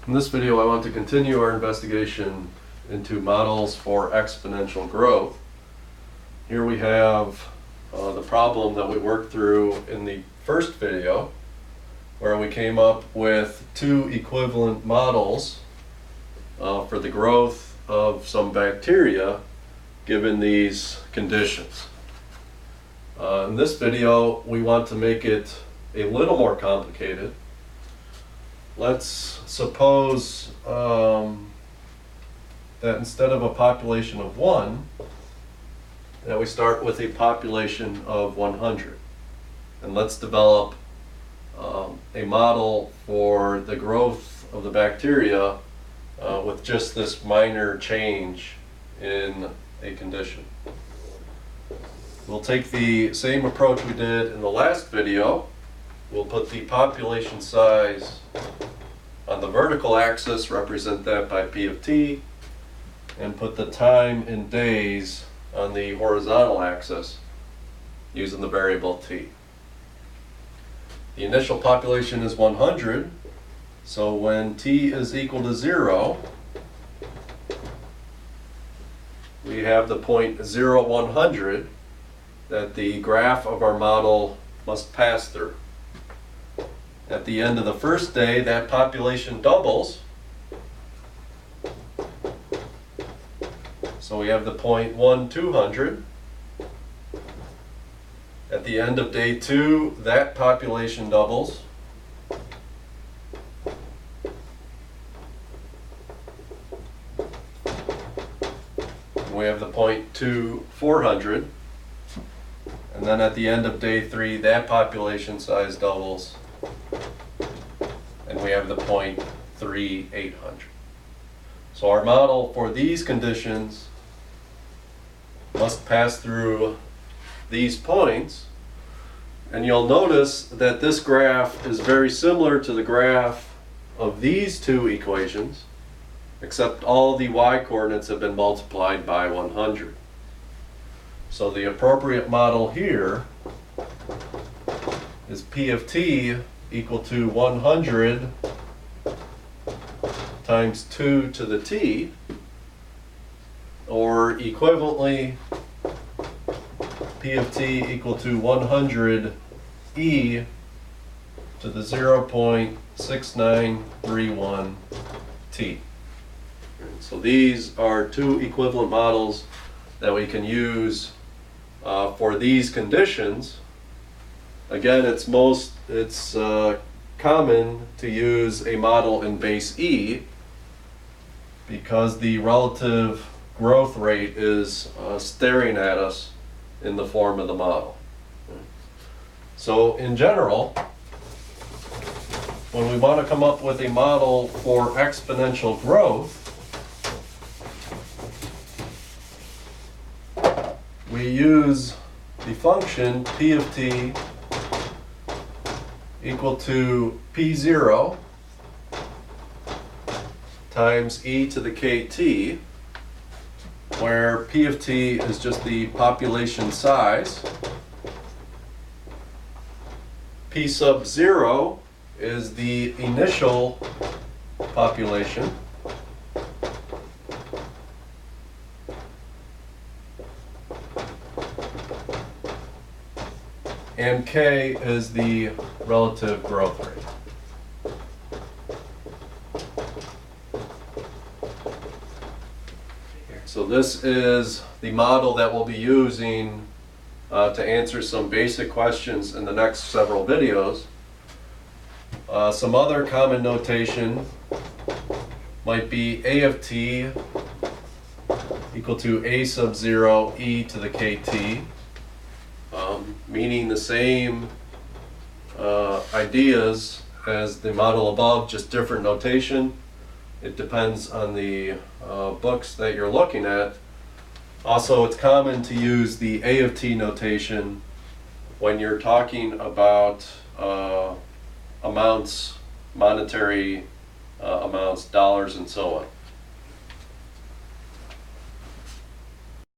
In this video, I want to continue our investigation into models for exponential growth. Here we have the problem that we worked through in the first video, where we came up with two equivalent models for the growth of some bacteria given these conditions. In this video, we want to make it a little more complicated. Let's suppose that instead of a population of 1, that we start with a population of 100. And let's develop a model for the growth of the bacteria with just this minor change in a condition. We'll take the same approach we did in the last video. We'll put the population size on the vertical axis, represent that by P of t, and put the time in days on the horizontal axis using the variable t. The initial population is 100, so when t is equal to 0, we have the point 0, 100 that the graph of our model must pass through. At the end of the first day, that population doubles. So we have the point 1, 200. At the end of day 2, that population doubles. And we have the point 2, 400. And then at the end of day 3, that population size doubles. And we have the point 3, 800. So our model for these conditions must pass through these points. And you'll notice that this graph is very similar to the graph of these two equations, except all the y-coordinates have been multiplied by 100. So the appropriate model here is P of t equal to 100 times 2 to the t, or equivalently P of t equal to 100 e to the 0.6931 t. So these are two equivalent models that we can use for these conditions. Again, it's common to use a model in base E because the relative growth rate is staring at us in the form of the model. So in general, when we want to come up with a model for exponential growth, we use the function P of t equal to P0 times e to the kt, where P of t is just the population size. P sub 0 is the initial population. And k is the relative growth rate. So this is the model that we'll be using to answer some basic questions in the next several videos. Some other common notation might be A of t equal to a sub 0 e to the kt. Meaning the same ideas as the model above, just different notation. It depends on the books that you're looking at. Also, it's common to use the A of t notation when you're talking about amounts, monetary amounts, dollars, and so on.